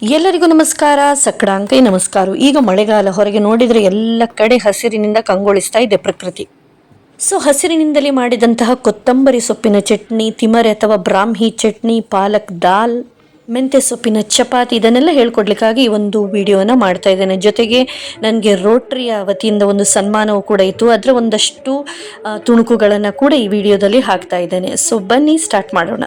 ಎಲ್ಲರಿಗೂ ನಮಸ್ಕಾರ. ಸಕ್ರಾಂಕೈ ನಮಸ್ಕಾರ. ಈಗ ಮಳೆಗಾಲ, ಹೊರಗೆ ನೋಡಿದರೆ ಎಲ್ಲ ಕಡೆ ಹಸಿರಿನಿಂದ ಕಂಗೊಳಿಸ್ತಾ ಇದೆ ಪ್ರಕೃತಿ. ಸೊ ಹಸಿರಿನಿಂದಲೇ ಮಾಡಿದಂತಹ ಕೊತ್ತಂಬರಿ ಸೊಪ್ಪಿನ ಚಟ್ನಿ, ತಿಮರೆ ಅಥವಾ ಬ್ರಾಹ್ಮಿ ಚಟ್ನಿ, ಪಾಲಕ್ ದಾಲ್, ಮೆಂತ್ಯ ಸೊಪ್ಪಿನ ಚಪಾತಿ, ಇದನ್ನೆಲ್ಲ ಹೇಳ್ಕೊಡ್ಲಿಕ್ಕಾಗಿ ಈ ಒಂದು ವಿಡಿಯೋನ ಮಾಡ್ತಾ ಇದ್ದೇನೆ. ಜೊತೆಗೆ ನನಗೆ ರೋಟ್ರಿಯ ವತಿಯಿಂದ ಒಂದು ಸನ್ಮಾನವೂ ಕೂಡ ಇತ್ತು. ಅದರ ಒಂದಷ್ಟು ತುಣುಕುಗಳನ್ನು ಕೂಡ ಈ ವಿಡಿಯೋದಲ್ಲಿ ಹಾಕ್ತಾ ಇದ್ದೇನೆ. ಸೊ ಬನ್ನಿ ಸ್ಟಾರ್ಟ್ ಮಾಡೋಣ.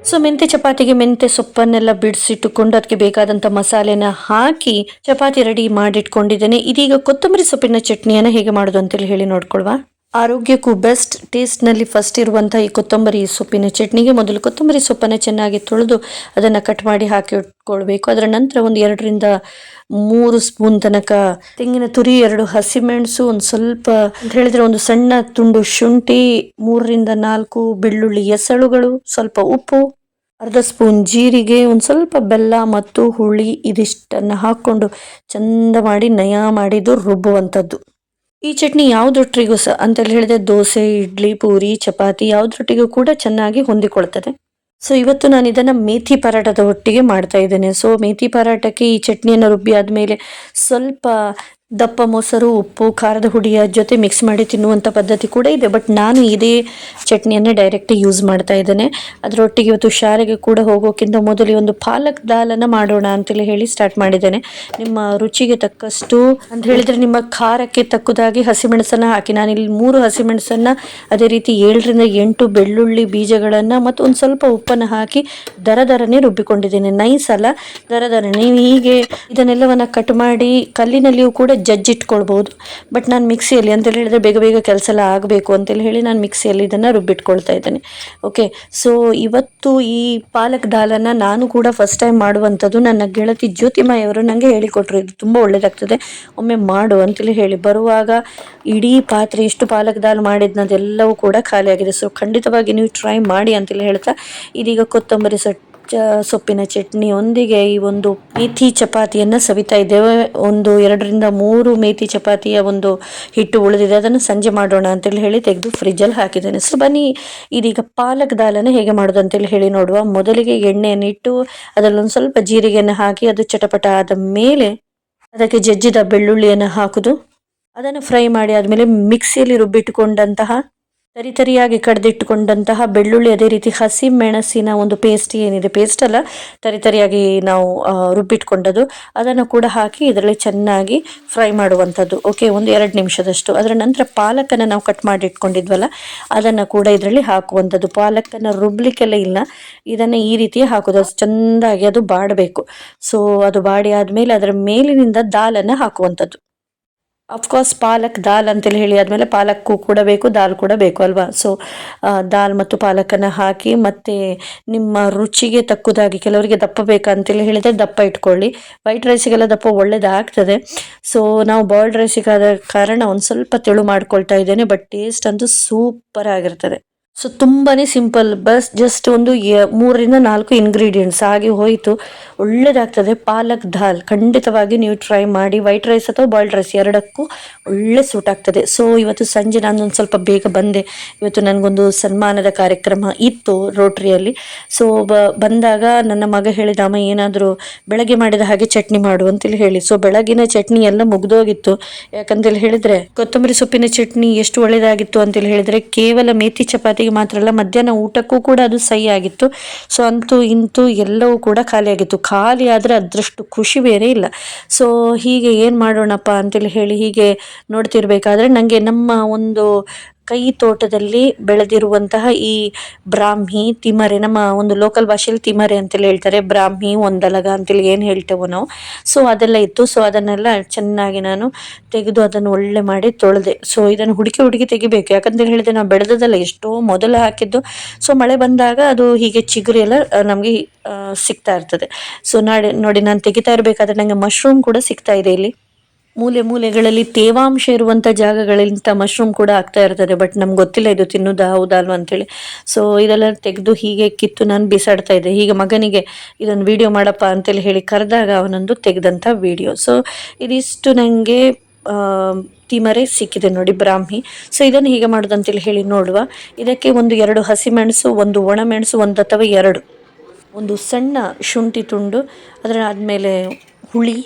ಸೊ ಮೆಂತೆ ಚಪಾತಿಗೆ ಮೆಂತೆ ಸೊಪ್ಪನ್ನೆಲ್ಲ ಬಿಡಿಸಿಟ್ಟುಕೊಂಡು ಅದಕ್ಕೆ ಬೇಕಾದಂಥ ಮಸಾಲೆನ ಹಾಕಿ ಚಪಾತಿ ರೆಡಿ ಮಾಡಿಟ್ಕೊಂಡಿದ್ದೇನೆ. ಇದೀಗ ಕೊತ್ತಂಬರಿ ಸೊಪ್ಪಿನ ಚಟ್ನಿಯನ್ನು ಹೇಗೆ ಮಾಡೋದು ಅಂತೇಳಿ ಹೇಳಿ ನೋಡ್ಕೊಳ್ವಾ. ಆರೋಗ್ಯಕ್ಕೂ ಬೆಸ್ಟ್ ಟೇಸ್ಟ್ನಲ್ಲಿ ಫಸ್ಟ್ ಇರುವಂಥ ಈ ಕೊತ್ತಂಬರಿ ಸೊಪ್ಪಿನ ಚಟ್ನಿಗೆ ಮೊದಲು ಕೊತ್ತಂಬರಿ ಸೊಪ್ಪನ್ನು ಚೆನ್ನಾಗಿ ತೊಳೆದು ಅದನ್ನು ಕಟ್ ಮಾಡಿ ಹಾಕಿ ಇಟ್ಕೊಳ್ಬೇಕು. ಅದರ ನಂತರ ಒಂದು 2-3 ಸ್ಪೂನ್ ತನಕ ತೆಂಗಿನ ತುರಿ, 2 ಹಸಿಮೆಣಸು, ಒಂದು ಸ್ವಲ್ಪ ಅಂತ ಹೇಳಿದ್ರೆ ಒಂದು ಸಣ್ಣ ತುಂಡು ಶುಂಠಿ, 3-4 ಬೆಳ್ಳುಳ್ಳಿ ಎಸಳುಗಳು, ಸ್ವಲ್ಪ ಉಪ್ಪು, ಅರ್ಧ ಸ್ಪೂನ್ ಜೀರಿಗೆ, ಒಂದು ಸ್ವಲ್ಪ ಬೆಲ್ಲ ಮತ್ತು ಹುಳಿ, ಇದಿಷ್ಟನ್ನು ಹಾಕ್ಕೊಂಡು ಚಂದ ಮಾಡಿ ನಯ ಮಾಡಿದ್ದು ರುಬ್ಬುವಂಥದ್ದು. ಈ ಚಟ್ನಿ ಯಾವುದೊಟ್ಟಿಗೂ ಅಂತೇಳಿ ಹೇಳಿದ್ರೆ ದೋಸೆ, ಇಡ್ಲಿ, ಪೂರಿ, ಚಪಾತಿ ಯಾವುದರೊಟ್ಟಿಗೂ ಕೂಡ ಚೆನ್ನಾಗಿ ಹೊಂದಿಕೊಳ್ತದೆ. ಸೊ ಇವತ್ತು ನಾನು ಇದನ್ನು ಮೇಥಿ ಪರಾಟದ ಒಟ್ಟಿಗೆ ಮಾಡ್ತಾ ಇದ್ದೇನೆ. ಸೊ ಮೇಥಿ ಪರಾಟಕ್ಕೆ ಈ ಚಟ್ನಿಯನ್ನು ರುಬ್ಬಿ ಆದಮೇಲೆ ಸ್ವಲ್ಪ ದಪ್ಪ ಮೊಸರು, ಉಪ್ಪು, ಖಾರದ ಹುಡಿಯ ಜೊತೆ ಮಿಕ್ಸ್ ಮಾಡಿ ತಿನ್ನುವಂಥ ಪದ್ಧತಿ ಕೂಡ ಇದೆ. ಬಟ್ ನಾನು ಇದೇ ಚಟ್ನಿಯನ್ನು ಡೈರೆಕ್ಟ್ ಯೂಸ್ ಮಾಡ್ತಾ ಇದ್ದೇನೆ. ಅದರೊಟ್ಟಿಗೆ ಇವತ್ತು ಶಾಲೆಗೆ ಕೂಡ ಹೋಗೋಕ್ಕಿಂತ ಮೊದಲು ಒಂದು ಪಾಲಕ್ ದಾಲನ್ನು ಮಾಡೋಣ ಅಂತೇಳಿ ಹೇಳಿ ಸ್ಟಾರ್ಟ್ ಮಾಡಿದ್ದೇನೆ. ನಿಮ್ಮ ರುಚಿಗೆ ತಕ್ಕಷ್ಟು ಅಂತ ಹೇಳಿದರೆ ನಿಮ್ಮ ಖಾರಕ್ಕೆ ತಕ್ಕದಾಗಿ ಹಸಿಮೆಣಸನ್ನು ಹಾಕಿ, ನಾನಿಲ್ಲಿ 3 ಹಸಿಮೆಣಸನ್ನು, ಅದೇ ರೀತಿ 7-8 ಬೆಳ್ಳುಳ್ಳಿ ಬೀಜಗಳನ್ನು ಮತ್ತು ಒಂದು ಸ್ವಲ್ಪ ಉಪ್ಪನ್ನು ಹಾಕಿ ದರದರನೇ ರುಬ್ಬಿಕೊಂಡಿದ್ದೇನೆ. ನೈಸ್ ಅಲ್ಲ, ದರದರನೇ. ಹೀಗೆ ಇದನ್ನೆಲ್ಲವನ್ನು ಕಟ್ ಮಾಡಿ ಕಲ್ಲಿನಲ್ಲಿಯೂ ಕೂಡ ಜಜ್ಜಿಟ್ಕೊಳ್ಬೋದು. ಬಟ್ ನಾನು ಮಿಕ್ಸಿಯಲ್ಲಿ ಅಂತೇಳಿ ಹೇಳಿದ್ರೆ ಬೇಗ ಬೇಗ ಕೆಲಸ ಎಲ್ಲ ಆಗಬೇಕು ಅಂತೇಳಿ ಹೇಳಿ ನಾನು ಮಿಕ್ಸಿಯಲ್ಲಿ ಇದನ್ನು ರುಬ್ಬಿಟ್ಕೊಳ್ತಾ ಇದ್ದೇನೆ. ಓಕೆ, ಸೊ ಇವತ್ತು ಈ ಪಾಲಕ್ ದಾಲನ್ನು ನಾನು ಕೂಡ ಫಸ್ಟ್ ಟೈಮ್ ಮಾಡುವಂಥದ್ದು. ನನ್ನ ಗೆಳತಿ ಜ್ಯೋತಿಮಯವರು ನನಗೆ ಹೇಳಿಕೊಟ್ರು, ಇದು ತುಂಬ ಒಳ್ಳೆಯದಾಗ್ತದೆ, ಒಮ್ಮೆ ಮಾಡು ಅಂತೇಳಿ ಹೇಳಿ. ಬರುವಾಗ ಇಡೀ ಪಾತ್ರೆ ಎಷ್ಟು ಪಾಲಕ್ ದಾಲ್ ಮಾಡಿದ್ನದೆಲ್ಲವೂ ಕೂಡ ಖಾಲಿಯಾಗಿದೆ. ಸೊ ಖಂಡಿತವಾಗಿ ನೀವು ಟ್ರೈ ಮಾಡಿ ಅಂತೇಳಿ ಹೇಳ್ತಾ ಇದೀಗ ಕೊತ್ತಂಬರಿ ಸೊಪ್ಪಿನ ಚಟ್ನಿಯೊಂದಿಗೆ ಈ ಒಂದು ಮೇಥಿ ಚಪಾತಿಯನ್ನು ಸವಿತಾ ಇದ್ದೇವೆ. ಒಂದು 2-3 ಮೇಥಿ ಚಪಾತಿಯ ಒಂದು ಹಿಟ್ಟು ಉಳಿದಿದೆ, ಅದನ್ನು ಸಂಜೆ ಮಾಡೋಣ ಅಂತೇಳಿ ಹೇಳಿ ತೆಗೆದು ಫ್ರಿಜ್ಜಲ್ಲಿ ಹಾಕಿದ್ದೇನೆ. ಸೊ ಬನ್ನಿ ಇದೀಗ ಪಾಲಕ್ ದಾಲನ್ನು ಹೇಗೆ ಮಾಡೋದು ಅಂತೇಳಿ ಹೇಳಿ ನೋಡುವ. ಮೊದಲಿಗೆ ಎಣ್ಣೆಯನ್ನು ಇಟ್ಟು ಅದರಲ್ಲೊಂದು ಸ್ವಲ್ಪ ಜೀರಿಗೆಯನ್ನು ಹಾಕಿ ಅದು ಚಟಪಟ ಆದ ಮೇಲೆ ಅದಕ್ಕೆ ಜಜ್ಜಿದ ಬೆಳ್ಳುಳ್ಳಿಯನ್ನು ಹಾಕುದು. ಅದನ್ನು ಫ್ರೈ ಮಾಡಿ ಆದಮೇಲೆ ಮಿಕ್ಸಿಯಲ್ಲಿ ರುಬ್ಬಿಟ್ಟುಕೊಂಡಂತಹ ತರಿಯಾಗಿ ಕಡ್ದಿಟ್ಟುಕೊಂಡಂತಹ ಬೆಳ್ಳುಳ್ಳಿ, ಅದೇ ರೀತಿ ಹಸಿ ಮೆಣಸಿನ ಒಂದು ಪೇಸ್ಟ್ ಏನಿದೆ, ಪೇಸ್ಟ್ ಅಲ್ಲ, ತರಿಯಾಗಿ ನಾವು ರುಬ್ಬಿಟ್ಕೊಂಡದ್ದು, ಅದನ್ನು ಕೂಡ ಹಾಕಿ ಇದರಲ್ಲಿ ಚೆನ್ನಾಗಿ ಫ್ರೈ ಮಾಡುವಂಥದ್ದು. ಓಕೆ, ಒಂದು 2 ನಿಮಿಷದಷ್ಟು. ಅದರ ನಂತರ ಪಾಲಕನ್ನು ನಾವು ಕಟ್ ಮಾಡಿ ಇಟ್ಕೊಂಡಿದ್ವಲ್ಲ ಅದನ್ನು ಕೂಡ ಇದರಲ್ಲಿ ಹಾಕುವಂಥದ್ದು. ಪಾಲಕನ್ನು ರುಬ್ಲಿಕ್ಕೆಲ್ಲ ಇಲ್ಲ, ಇದನ್ನು ಈ ರೀತಿ ಹಾಕೋದು. ಚೆಂದಾಗಿ ಅದು ಬಾಡಬೇಕು. ಸೊ ಅದು ಬಾಡಿ ಆದಮೇಲೆ ಅದರ ಮೇಲಿನಿಂದ ದಾಲನ್ನು ಹಾಕುವಂಥದ್ದು. ಅಫ್ಕೋರ್ಸ್ ಪಾಲಕ್ ದಾಲ್ ಅಂತೇಳಿ ಹೇಳಿ ಆದಮೇಲೆ ಪಾಲಕ್ಕು ಕೂಡ ಬೇಕು, ದಾಲ್ ಕೂಡ ಬೇಕು ಅಲ್ವಾ. ಸೊ ದಾಲ್ ಮತ್ತು ಪಾಲಕನ್ನು ಹಾಕಿ ಮತ್ತೆ ನಿಮ್ಮ ರುಚಿಗೆ ತಕ್ಕದಾಗಿ, ಕೆಲವರಿಗೆ ದಪ್ಪ ಬೇಕಂತೇಳಿ ಹೇಳಿದರೆ ದಪ್ಪ ಇಟ್ಕೊಳ್ಳಿ. ವೈಟ್ ರೈಸಿಗೆಲ್ಲ ದಪ್ಪ ಒಳ್ಳೇದಾಗ್ತದೆ. ಸೊ ನಾವು ಬಾಯ್ಲ್ಡ್ ರೈಸಿಗೆ ಆದ ಕಾರಣ ಒಂದು ಸ್ವಲ್ಪ ತೆಳು ಮಾಡ್ಕೊಳ್ತಾ ಇದ್ದೇನೆ. ಬಟ್ ಟೇಸ್ಟ್ ಅಂತೂ ಸೂಪರ್ ಆಗಿರ್ತದೆ. ಸೊ ತುಂಬಾ ಸಿಂಪಲ್, ಬಸ್ ಜಸ್ಟ್ ಒಂದು 3-4 ಇಂಗ್ರೀಡಿಯೆಂಟ್ಸ್ ಆಗಿ ಹೋಯಿತು. ಒಳ್ಳೆಯದಾಗ್ತದೆ ಪಾಲಕ್ ದಾಲ್. ಖಂಡಿತವಾಗಿ ನೀವು ಟ್ರೈ ಮಾಡಿ. ವೈಟ್ ರೈಸ್ ಅಥವಾ ಬಾಯ್ಲ್ಡ್ ರೈಸ್ ಎರಡಕ್ಕೂ ಒಳ್ಳೆ ಸೂಟ್ ಆಗ್ತದೆ. ಸೊ ಇವತ್ತು ಸಂಜೆ ನಾನು ಒಂದು ಸ್ವಲ್ಪ ಬೇಗ ಬಂದೆ. ಇವತ್ತು ನನಗೊಂದು ಸನ್ಮಾನದ ಕಾರ್ಯಕ್ರಮ ಇತ್ತು ರೋಟ್ರಿಯಲ್ಲಿ. ಸೊ ಬಂದಾಗ ನನ್ನ ಮಗ ಹೇಳಿದ, ಅಮ್ಮ ಏನಾದರೂ ಬೆಳಗ್ಗೆ ಮಾಡಿದ ಹಾಗೆ ಚಟ್ನಿ ಮಾಡು ಅಂತೇಳಿ ಹೇಳಿ. ಸೊ ಬೆಳಗಿನ ಚಟ್ನಿ ಎಲ್ಲ ಮುಗ್ದೋಗಿತ್ತು. ಯಾಕಂತೇಳಿ ಹೇಳಿದರೆ ಕೊತ್ತಂಬರಿ ಸೊಪ್ಪಿನ ಚಟ್ನಿ ಎಷ್ಟು ಒಳ್ಳೆಯದಾಗಿತ್ತು ಅಂತೇಳಿ ಹೇಳಿದರೆ ಕೇವಲ ಮೇಥಿ ಚಪಾತಿ ಮಾತ್ರ ಅಲ್ಲ, ಮಧ್ಯಾಹ್ನ ಊಟಕ್ಕೂ ಕೂಡ ಅದು ಸಹಿ ಆಗಿತ್ತು. ಸೊ ಅಂತೂ ಇಂತೂ ಎಲ್ಲವೂ ಕೂಡ ಖಾಲಿಯಾಗಿತ್ತು. ಖಾಲಿ ಆದರೆ ಅದರಷ್ಟು ಖುಷಿ ಬೇರೆ ಇಲ್ಲ. ಸೊ ಹೀಗೆ ಏನು ಮಾಡೋಣಪ್ಪ ಅಂತೇಳಿ ಹೇಳಿ ಹೀಗೆ ನೋಡ್ತಿರ್ಬೇಕಾದ್ರೆ ನನಗೆ ನಮ್ಮ ಒಂದು ಕೈ ತೋಟದಲ್ಲಿ ಬೆಳೆದಿರುವಂತಹ ಈ ಬ್ರಾಹ್ಮಿ, ತಿಮರೆ, ನಮ್ಮ ಒಂದು ಲೋಕಲ್ ಭಾಷೆಯಲ್ಲಿ ತಿಮರೆ ಅಂತೇಳಿ ಹೇಳ್ತಾರೆ, ಬ್ರಾಹ್ಮಿ, ಒಂದಲಗ ಅಂತೇಳಿ ಏನು ಹೇಳ್ತೇವೋ ನಾವು. ಸೊ ಅದೆಲ್ಲ ಇತ್ತು. ಸೊ ಅದನ್ನೆಲ್ಲ ಚೆನ್ನಾಗಿ ನಾನು ತೆಗೆದು ಅದನ್ನು ಒಳ್ಳೆ ಮಾಡಿ ತೊಳೆದೆ. ಸೊ ಇದನ್ನು ಹುಡುಕಿ ತೆಗಿಬೇಕು. ಯಾಕಂತೇಳಿ ಹೇಳಿದ್ರೆ ನಾವು ಬೆಳೆದದಲ್ಲ, ಎಷ್ಟೋ ಮೊದಲು ಹಾಕಿದ್ದು. ಸೊ ಮಳೆ ಬಂದಾಗ ಅದು ಹೀಗೆ ಚಿಗುರಿ ಎಲ್ಲ ನಮಗೆ ಸಿಗ್ತಾ ಇರ್ತದೆ. ಸೊ ನೋಡಿ ನಾನು ತೆಗಿತಾ ಇರಬೇಕಾದ್ರೆ ನನಗೆ ಮಶ್ರೂಮ್ ಕೂಡ ಸಿಗ್ತಾ ಇದೆ. ಇಲ್ಲಿ ಮೂಲೆಗಳಲ್ಲಿ ತೇವಾಂಶ ಇರುವಂಥ ಜಾಗಗಳಿಂದ ಮಶ್ರೂಮ್ ಕೂಡ ಆಗ್ತಾ ಇರ್ತದೆ. ಬಟ್ ನಮ್ಗೆ ಗೊತ್ತಿಲ್ಲ ಇದು ತಿನ್ನೋದಾ ಹೌದಾ ಅಲ್ವಾ ಅಂತೇಳಿ. ಸೊ ಇದೆಲ್ಲ ತೆಗೆದು ಹೀಗೆ ಕಿತ್ತು ನಾನು ಬಿಸಾಡ್ತಾ ಇದ್ದೆ. ಹೀಗೆ ಮಗನಿಗೆ ಇದೊಂದು ವಿಡಿಯೋ ಮಾಡಪ್ಪ ಅಂತೇಳಿ ಹೇಳಿ ಕರೆದಾಗ ಅವನೊಂದು ತೆಗೆದಂಥ ವಿಡಿಯೋ. ಸೊ ಇದಿಷ್ಟು ನನಗೆ ತಿಮರೆ ಸಿಕ್ಕಿದೆ ನೋಡಿ, ಬ್ರಾಹ್ಮಿ. ಸೊ ಇದನ್ನು ಹೀಗೆ ಮಾಡೋದಂತೇಳಿ ಹೇಳಿ ನೋಡುವ. ಇದಕ್ಕೆ ಒಂದು 2 ಹಸಿಮೆಣಸು, 1 ಒಣಮೆಣಸು, 1 ಅಥವಾ 2 ಒಂದು ಸಣ್ಣ ಶುಂಠಿ ತುಂಡು, ಅದರ ಆದಮೇಲೆ ಹುಳಿ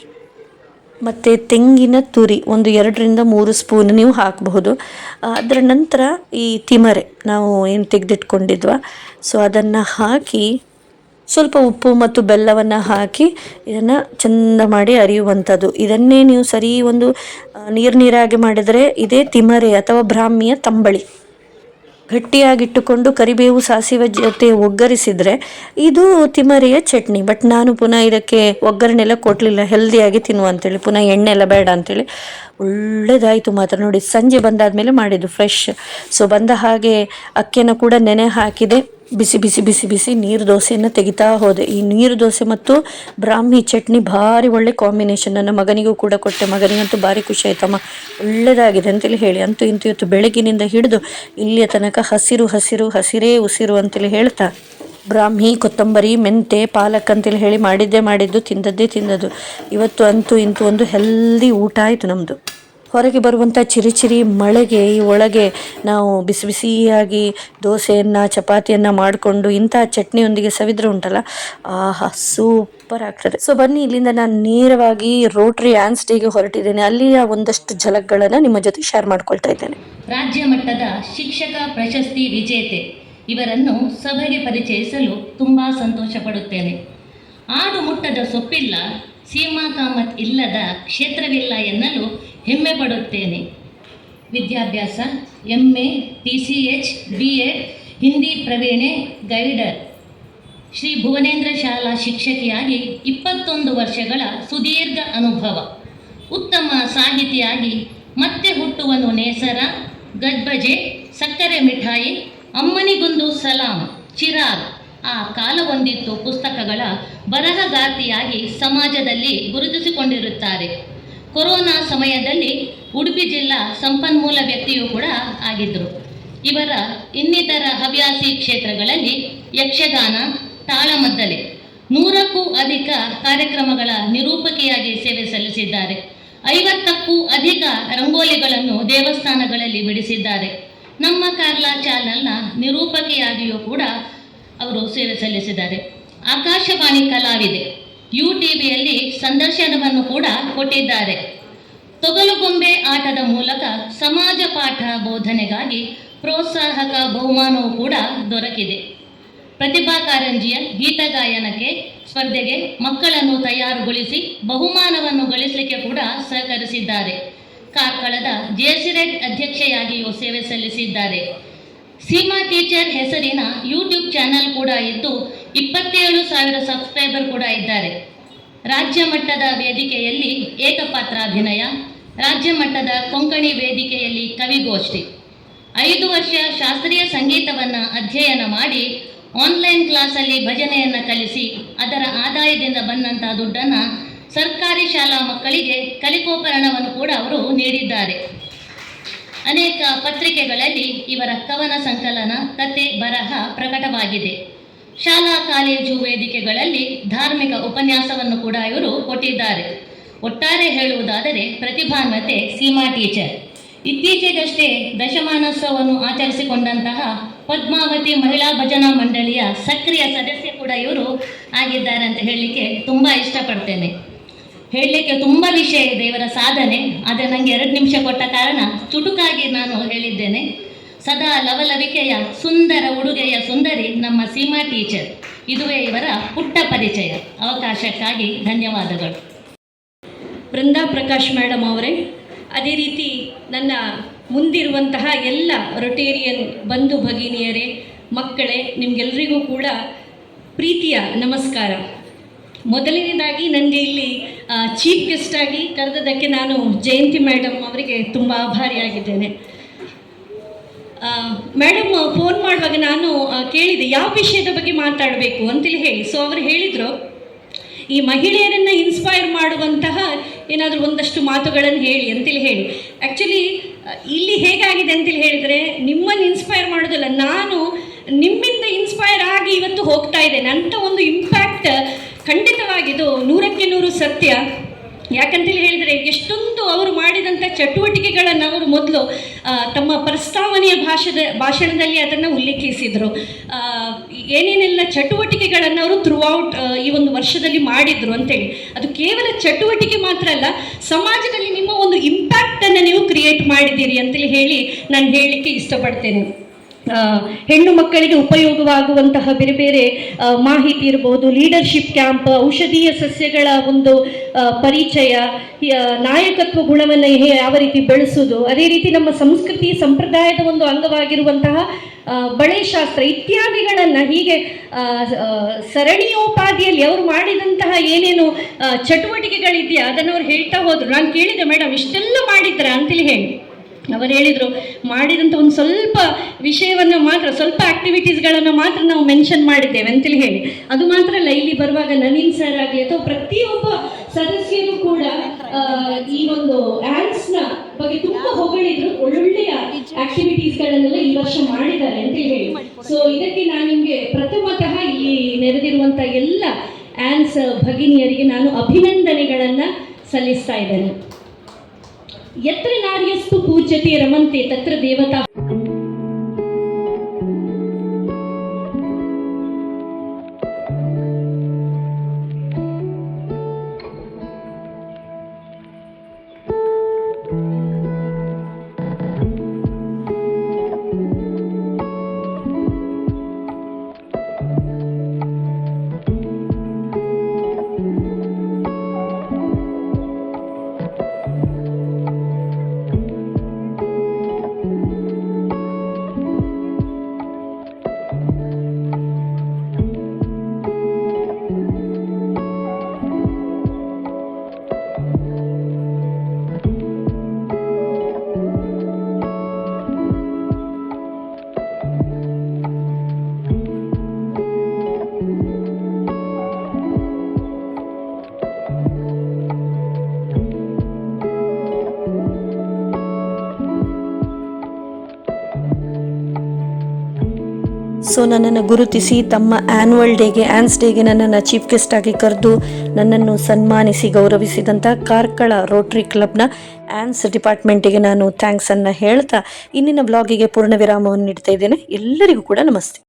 ಮತ್ತು ತೆಂಗಿನ ತುರಿ ಒಂದು 2-3 ಸ್ಪೂನ್ ನೀವು ಹಾಕಬಹುದು. ಅದರ ನಂತರ ಈ ತಿಮರೆ ನಾವು ಏನು ತೆಗೆದಿಟ್ಕೊಂಡಿದ್ವ, ಸೊ ಅದನ್ನು ಹಾಕಿ ಸ್ವಲ್ಪ ಉಪ್ಪು ಮತ್ತು ಬೆಲ್ಲವನ್ನು ಹಾಕಿ ಇದನ್ನು ಚೆಂದ ಮಾಡಿ ಅರಿಯುವಂಥದ್ದು. ಇದನ್ನೇ ನೀವು ಸರಿ ಒಂದು ನೀರಾಗಿ ಮಾಡಿದರೆ ಇದೇ ತಿಮರೆ ಅಥವಾ ಬ್ರಾಹ್ಮಿಯ ತಂಬಳಿ. ಗಟ್ಟಿಯಾಗಿಟ್ಟುಕೊಂಡು ಕರಿಬೇವು ಸಾಸಿವೆ ಜೊತೆ ಒಗ್ಗರಿಸಿದರೆ ಇದು ತಿಮರೆಯ ಚಟ್ನಿ. ಬಟ್ ನಾನು ಪುನಃ ಇದಕ್ಕೆ ಒಗ್ಗರಣೆಲ್ಲ ಕೊಡಲಿಲ್ಲ, ಹೆಲ್ದಿಯಾಗಿ ತಿನ್ನುವ ಅಂತೇಳಿ, ಪುನಃ ಎಣ್ಣೆ ಎಲ್ಲ ಬೇಡ ಅಂತೇಳಿ. ಒಳ್ಳೆಯದಾಯಿತು ಮಾತ್ರ ನೋಡಿ. ಸಂಜೆ ಬಂದಾದಮೇಲೆ ಮಾಡಿದ್ದು ಫ್ರೆಶ್. ಸೊ ಬಂದ ಹಾಗೆ ಅಕ್ಕಿಯನ್ನು ಕೂಡ ನೆನೆ ಹಾಕಿದೆ. ಬಿಸಿ ಬಿಸಿ ಬಿಸಿ ಬಿಸಿ ನೀರು ದೋಸೆಯನ್ನು ತೆಗಿತಾ ಹೋದೆ. ಈ ನೀರು ದೋಸೆ ಮತ್ತು ಬ್ರಾಹ್ಮಿ ಚಟ್ನಿ ಭಾರಿ ಒಳ್ಳೆ ಕಾಂಬಿನೇಷನ್. ನನ್ನ ಮಗನಿಗೂ ಕೂಡ ಕೊಟ್ಟೆ. ಮಗನಿಗಂತೂ ಭಾರಿ ಖುಷಿ ಆಯ್ತಮ್ಮ, ಒಳ್ಳೆಯದಾಗಿದೆ ಅಂತೇಳಿ ಹೇಳಿ. ಅಂತೂ ಇಂತೂ ಇವತ್ತು ಬೆಳಗಿನಿಂದ ಹಿಡಿದು ಇಲ್ಲಿಯ ತನಕ ಹಸಿರು ಹಸಿರು ಹಸಿರೇ ಉಸಿರು ಅಂತೇಳಿ ಹೇಳ್ತಾ ಬ್ರಾಹ್ಮಿ, ಕೊತ್ತಂಬರಿ, ಮೆಂತೆ, ಪಾಲಕ್ ಅಂತೇಳಿ ಹೇಳಿ ಮಾಡಿದ್ದು ತಿಂದದ್ದು. ಇವತ್ತು ಅಂತೂ ಇಂತೂ ಒಂದು ಹೆಲ್ದಿ ಊಟ ಆಯಿತು ನಮ್ಮದು. ಹೊರಗೆ ಬರುವಂಥ ಚಿರಿ ಮಳೆಗೆ ಈ ಒಳಗೆ ನಾವು ಬಿಸಿ ಬಿಸಿಯಾಗಿ ದೋಸೆಯನ್ನು ಚಪಾತಿಯನ್ನು ಮಾಡಿಕೊಂಡು ಇಂಥ ಚಟ್ನಿಯೊಂದಿಗೆ ಸವಿದ್ರೆ ಉಂಟಲ್ಲ, ಆಹಾ ಸೂಪರ್ ಆಗ್ತದೆ. ಸೊ ಬನ್ನಿ, ಇಲ್ಲಿಂದ ನಾನು ನೇರವಾಗಿ ರೋಟರಿ ಆನ್ಸ್ ಡೇಗೆ ಹೊರಟಿದ್ದೇನೆ. ಅಲ್ಲಿಯ ಒಂದಷ್ಟು ಝಲಕ್ಗಳನ್ನು ನಿಮ್ಮ ಜೊತೆ ಶೇರ್ ಮಾಡ್ಕೊಳ್ತಾ ಇದ್ದೇನೆ. ರಾಜ್ಯ ಮಟ್ಟದ ಶಿಕ್ಷಕ ಪ್ರಶಸ್ತಿ ವಿಜೇತೆ ಇವರನ್ನು ಸಭೆಗೆ ಪರಿಚಯಿಸಲು ತುಂಬ ಸಂತೋಷ ಪಡುತ್ತೇನೆ. ಆಡು ಮುಟ್ಟದ ಸೊಪ್ಪಿಲ್ಲ, ಸೀಮಾ ಕಾಮತ್ ಇಲ್ಲದ ಕ್ಷೇತ್ರವಿಲ್ಲ ಎನ್ನಲು ಹೆಮ್ಮೆ ಪಡುತ್ತೇನೆ. ವಿದ್ಯಾಭ್ಯಾಸ MA, PCH, BA, ಹಿಂದಿ ಪ್ರವೀಣೆ, ಗೈಡರ್. ಶ್ರೀ ಭುವನೇಂದ್ರ ಶಾಲಾ ಶಿಕ್ಷಕಿಯಾಗಿ 21 ವರ್ಷಗಳ ಸುದೀರ್ಘ ಅನುಭವ. ಉತ್ತಮ ಸಾಹಿತಿಯಾಗಿ ಮತ್ತೆ ಹುಟ್ಟುವನು ನೇಸರ, ಗಜ್ಬಜೆ, ಸಕ್ಕರೆ ಮಿಠಾಯಿ, ಅಮ್ಮನಿಗೊಂದು ಸಲಾಂ, ಚಿರಾಗ್, ಆ ಕಾಲವೊಂದಿತ್ತು ಪುಸ್ತಕಗಳ ಬರಹಗಾರ್ತಿಯಾಗಿ ಸಮಾಜದಲ್ಲಿ ಗುರುತಿಸಿಕೊಂಡಿರುತ್ತಾರೆ. ಕೊರೋನಾ ಸಮಯದಲ್ಲಿ ಉಡುಪಿ ಜಿಲ್ಲಾ ಸಂಪನ್ಮೂಲ ವ್ಯಕ್ತಿಯೂ ಕೂಡ ಆಗಿದ್ದರು. ಇವರ ಇನ್ನಿತರ ಹವ್ಯಾಸಿ ಕ್ಷೇತ್ರಗಳಲ್ಲಿ ಯಕ್ಷಗಾನ, ತಾಳಮದ್ದಲೆ, 100ಕ್ಕೂ ಅಧಿಕ ಕಾರ್ಯಕ್ರಮಗಳ ನಿರೂಪಕಿಯಾಗಿ ಸೇವೆ ಸಲ್ಲಿಸಿದ್ದಾರೆ. 50ಕ್ಕೂ ಅಧಿಕ ರಂಗೋಲಿಗಳನ್ನು ದೇವಸ್ಥಾನಗಳಲ್ಲಿ ಬಿಡಿಸಿದ್ದಾರೆ. ನಮ್ಮ ಕಾರ್ಲಾ ಚಾನಲ್ನ ನಿರೂಪಕಿಯಾಗಿಯೂ ಕೂಡ ಅವರು ಸೇವೆ ಸಲ್ಲಿಸಿದ್ದಾರೆ. ಆಕಾಶವಾಣಿ ಕಲಾವಿದೆ, UTVಯಲ್ಲಿ ಸಂದರ್ಶನವನ್ನು ಕೂಡ ಕೊಟ್ಟಿದ್ದಾರೆ. ತೊಗಲುಗೊಂಬೆ ಆಟದ ಮೂಲಕ ಸಮಾಜ ಪಾಠ ಬೋಧನೆಗಾಗಿ ಪ್ರೋತ್ಸಾಹಕ ಬಹುಮಾನವೂ ಕೂಡ ದೊರಕಿದೆ. ಪ್ರತಿಭಾ ಕಾರಂಜಿಯ ಗೀತಗಾಯನಕ್ಕೆ ಸ್ಪರ್ಧೆಗೆ ಮಕ್ಕಳನ್ನು ತಯಾರುಗೊಳಿಸಿ ಬಹುಮಾನವನ್ನು ಗಳಿಸಲಿಕ್ಕೆ ಕೂಡ ಸಹಕರಿಸಿದ್ದಾರೆ. ಕಾರ್ಕಳದ JCRED ಅಧ್ಯಕ್ಷೆಯಾಗಿಯೂ ಸೇವೆ ಸಲ್ಲಿಸಿದ್ದಾರೆ. ಸೀಮಾ ಟೀಚರ್ ಹೆಸರಿನ ಯೂಟ್ಯೂಬ್ ಚಾನಲ್ ಕೂಡ ಇದ್ದು 27,000 ಸಬ್ಸ್ಕ್ರೈಬರ್ ಕೂಡ ಇದ್ದಾರೆ. ರಾಜ್ಯ ಮಟ್ಟದ ವೇದಿಕೆಯಲ್ಲಿ ಏಕಪಾತ್ರಾಭಿನಯ, ರಾಜ್ಯ ಮಟ್ಟದ ಕೊಂಕಣಿ ವೇದಿಕೆಯಲ್ಲಿ ಕವಿಗೋಷ್ಠಿ, 5 ವರ್ಷ ಶಾಸ್ತ್ರೀಯ ಸಂಗೀತವನ್ನು ಅಧ್ಯಯನ ಮಾಡಿ ಆನ್ಲೈನ್ ಕ್ಲಾಸಲ್ಲಿ ಭಜನೆಯನ್ನು ಕಲಿಸಿ ಅದರ ಆದಾಯದಿಂದ ಬಂದಂಥ ದುಡ್ಡನ್ನು ಸರ್ಕಾರಿ ಶಾಲಾ ಮಕ್ಕಳಿಗೆ ಕಲಿಕೋಪಕರಣವನ್ನು ಕೂಡ ಅವರು ನೀಡಿದ್ದಾರೆ. ಅನೇಕ ಪತ್ರಿಕೆಗಳಲ್ಲಿ ಇವರ ಕವನ ಸಂಕಲನ, ಕತೆ, ಬರಹ ಪ್ರಕಟವಾಗಿದೆ. ಶಾಲಾ ಕಾಲೇಜು ವೇದಿಕೆಗಳಲ್ಲಿ ಧಾರ್ಮಿಕ ಉಪನ್ಯಾಸವನ್ನು ಕೂಡ ಇವರು ಕೊಟ್ಟಿದ್ದಾರೆ. ಒಟ್ಟಾರೆ ಹೇಳುವುದಾದರೆ ಪ್ರತಿಭಾನ್ವಿತೆ ಸೀಮಾ ಟೀಚರ್. ಇತ್ತೀಚೆಗಷ್ಟೇ ದಶಮಾನೋತ್ಸವವನ್ನು ಆಚರಿಸಿಕೊಂಡಂತಹ ಪದ್ಮಾವತಿ ಮಹಿಳಾ ಭಜನಾ ಮಂಡಳಿಯ ಸಕ್ರಿಯ ಸದಸ್ಯ ಕೂಡ ಇವರು ಆಗಿದ್ದಾರೆ ಅಂತ ಹೇಳಲಿಕ್ಕೆ ತುಂಬ ಇಷ್ಟಪಡ್ತೇನೆ. ಹೇಳಲಿಕ್ಕೆ ತುಂಬ ವಿಷಯ ಇದೆ ಇವರ ಸಾಧನೆ, ಆದರೆ ನನಗೆ 2 ನಿಮಿಷ ಕೊಟ್ಟ ಕಾರಣ ಚುಟುಕಾಗಿ ನಾನು ಹೇಳಿದ್ದೇನೆ. ಸದಾ ಲವಲವಿಕೆಯ ಸುಂದರ ಉಡುಗೆಯ ಸುಂದರಿ ನಮ್ಮ ಸೀಮಾ ಟೀಚರ್. ಇದುವೇ ಇವರ ಪುಟ್ಟ ಪರಿಚಯ. ಅವಕಾಶಕ್ಕಾಗಿ ಧನ್ಯವಾದಗಳು. ಬೃಂದಾ ಪ್ರಕಾಶ್ ಮೇಡಮ್ ಅವರೇ, ಅದೇ ರೀತಿ ನನ್ನ ಮುಂದಿರುವಂತಹ ಎಲ್ಲ ರೊಟೇರಿಯನ್ ಬಂಧು ಭಗಿನಿಯರೇ, ಮಕ್ಕಳೇ, ನಿಮಗೆಲ್ಲರಿಗೂ ಕೂಡ ಪ್ರೀತಿಯ ನಮಸ್ಕಾರ. ಮೊದಲನೇದಾಗಿ ನನಗೆ ಇಲ್ಲಿ ಚೀಫ್ ಗೆಸ್ಟಾಗಿ ಕರೆದದ್ದಕ್ಕೆ ನಾನು ಜಯಂತಿ ಮೇಡಮ್ ಅವರಿಗೆ ತುಂಬ ಆಭಾರಿಯಾಗಿದ್ದೇನೆ. ಮೇಡಮ್ ಫೋನ್ ಮಾಡುವಾಗ ನಾನು ಕೇಳಿದೆ ಯಾವ ವಿಷಯದ ಬಗ್ಗೆ ಮಾತಾಡಬೇಕು ಅಂತೇಳಿ ಹೇಳಿ. ಸೊ ಅವರು ಹೇಳಿದರು, ಈ ಮಹಿಳೆಯರನ್ನು ಇನ್ಸ್ಪೈರ್ ಮಾಡುವಂತಹ ಏನಾದರೂ ಒಂದಷ್ಟು ಮಾತುಗಳನ್ನು ಹೇಳಿ ಅಂತೇಳಿ ಹೇಳಿ. ಆ್ಯಕ್ಚುಲಿ ಇಲ್ಲಿ ಹೇಗಾಗಿದೆ ಅಂತೇಳಿ ಹೇಳಿದರೆ, ನಿಮ್ಮನ್ನು ಇನ್ಸ್ಪೈರ್ ಮಾಡೋದಲ್ಲ, ನಾನು ನಿಮ್ಮಿಂದ ಇನ್ಸ್ಪೈರ್ ಆಗಿ ಇವತ್ತು ಹೋಗ್ತಾ ಇದ್ದೇನೆ ಅಂತ ಒಂದು ಇಂಪ್ಯಾಕ್ಟ್ ಖಂಡಿತವಾಗಿದು 100ಕ್ಕೆ 100 ಸತ್ಯ. ಯಾಕಂತೇಳಿ ಹೇಳಿದರೆ, ಎಷ್ಟೊಂದು ಅವರು ಮಾಡಿದಂಥ ಚಟುವಟಿಕೆಗಳನ್ನು ಅವರು ಮೊದಲು ತಮ್ಮ ಪ್ರಸ್ತಾವನೆಯ ಭಾಷಣದಲ್ಲಿ ಅದನ್ನು ಉಲ್ಲೇಖಿಸಿದರು. ಏನೇನೆಲ್ಲ ಚಟುವಟಿಕೆಗಳನ್ನು ಅವರು ಥ್ರೂಔಟ್ ಈ ಒಂದು ವರ್ಷದಲ್ಲಿ ಮಾಡಿದ್ರು ಅಂತೇಳಿ. ಅದು ಕೇವಲ ಚಟುವಟಿಕೆ ಮಾತ್ರ ಅಲ್ಲ, ಸಮಾಜದಲ್ಲಿ ನಿಮ್ಮ ಒಂದು ಇಂಪ್ಯಾಕ್ಟನ್ನು ನೀವು ಕ್ರಿಯೇಟ್ ಮಾಡಿದ್ದೀರಿ ಅಂತೇಳಿ ಹೇಳಿ ನಾನು ಹೇಳಲಿಕ್ಕೆ ಇಷ್ಟಪಡ್ತೇನೆ. ಹೆಣ್ಣು ಮಕ್ಕಳಿಗೆ ಉಪಯೋಗವಾಗುವಂತಹ ಬೇರೆ ಬೇರೆ ಮಾಹಿತಿ ಇರ್ಬೋದು, ಲೀಡರ್ಶಿಪ್ ಕ್ಯಾಂಪ್, ಔಷಧೀಯ ಸಸ್ಯಗಳ ಒಂದು ಪರಿಚಯ, ನಾಯಕತ್ವ ಗುಣವನ್ನು ಯಾವ ರೀತಿ ಬೆಳೆಸೋದು, ಅದೇ ರೀತಿ ನಮ್ಮ ಸಂಸ್ಕೃತಿ ಸಂಪ್ರದಾಯದ ಒಂದು ಅಂಗವಾಗಿರುವಂತಹ ಬಳೆಶಾಸ್ತ್ರ ಇತ್ಯಾದಿಗಳನ್ನು ಹೀಗೆ ಸರಣಿಯೋಪಾದಿಯಲ್ಲಿ ಅವರು ಮಾಡಿದಂತಹ ಏನೇನು ಚಟುವಟಿಕೆಗಳಿದೆಯಾ ಅದನ್ನು ಅವ್ರು ಹೇಳ್ತಾ ಹೋದರು. ನಾನು ಕೇಳಿದೆ, ಮೇಡಮ್ ಇಷ್ಟೆಲ್ಲ ಮಾಡಿದ್ರ ಅಂತೇಳಿ ಹೇಳಿ. ಅವರು ಹೇಳಿದರು, ಮಾಡಿದಂಥ ಒಂದು ಸ್ವಲ್ಪ ವಿಷಯವನ್ನು ಮಾತ್ರ, ಸ್ವಲ್ಪ ಆ್ಯಕ್ಟಿವಿಟೀಸ್ಗಳನ್ನು ಮಾತ್ರ ನಾವು ಮೆನ್ಷನ್ ಮಾಡಿದ್ದೇವೆ ಅಂತೇಳಿ ಹೇಳಿ. ಅದು ಮಾತ್ರ ಅಲ್ಲ, ಇಲ್ಲಿ ಬರುವಾಗ ನವೀನ್ ಸರ್ ಆಗಲಿ ಅಥವಾ ಪ್ರತಿಯೊಬ್ಬ ಸದಸ್ಯರು ಕೂಡ ಈ ಒಂದು ಆ್ಯನ್ಸ್ನ ಬಗ್ಗೆ ತುಂಬ ಹೊಗಳಿದ್ರು. ಒಳ್ಳೊಳ್ಳೆಯ ಆಕ್ಟಿವಿಟೀಸ್ಗಳನ್ನೆಲ್ಲ ಈ ವರ್ಷ ಮಾಡಿದ್ದಾರೆ ಅಂತ ಹೇಳಿ. ಸೊ ಇದಕ್ಕೆ ನಾನು ನಿಮಗೆ ಪ್ರಥಮತಃ ಇಲ್ಲಿ ನೆರೆದಿರುವಂಥ ಎಲ್ಲ ಆ್ಯನ್ಸ್ ಭಗಿನಿಯರಿಗೆ ನಾನು ಅಭಿನಂದನೆಗಳನ್ನು ಸಲ್ಲಿಸ್ತಾ ಇದ್ದೇನೆ. ಯತ್ರ ನಾರ್ಯಸ್ತು ಪೂಜ್ಯತೆ ರಮಂತೆ ತತ್ರ ದೇವತಾ. ಸೊ ನನ್ನನ್ನು ಗುರುತಿಸಿ ತಮ್ಮ ಆ್ಯನ್ಯುವಲ್ ಡೇಗೆ, ಆ್ಯನ್ಸ್ ಡೇಗೆ ನನ್ನನ್ನು ಚೀಫ್ ಗೆಸ್ಟ್ ಆಗಿ ಕರೆದು ನನ್ನನ್ನು ಸನ್ಮಾನಿಸಿ ಗೌರವಿಸಿದಂಥ ಕಾರ್ಕಳ ರೋಟರಿ ಕ್ಲಬ್ನ ಆ್ಯನ್ಸ್ ಡಿಪಾರ್ಟ್ಮೆಂಟಿಗೆ ನಾನು ಥ್ಯಾಂಕ್ಸನ್ನು ಹೇಳ್ತಾ ಇಂದಿನ ವ್ಲಾಗಿಗೆ ಪೂರ್ಣ ವಿರಾಮವನ್ನು ನೀಡ್ತಾ ಇದ್ದೇನೆ. ಎಲ್ಲರಿಗೂ ಕೂಡ ನಮಸ್ತೆ.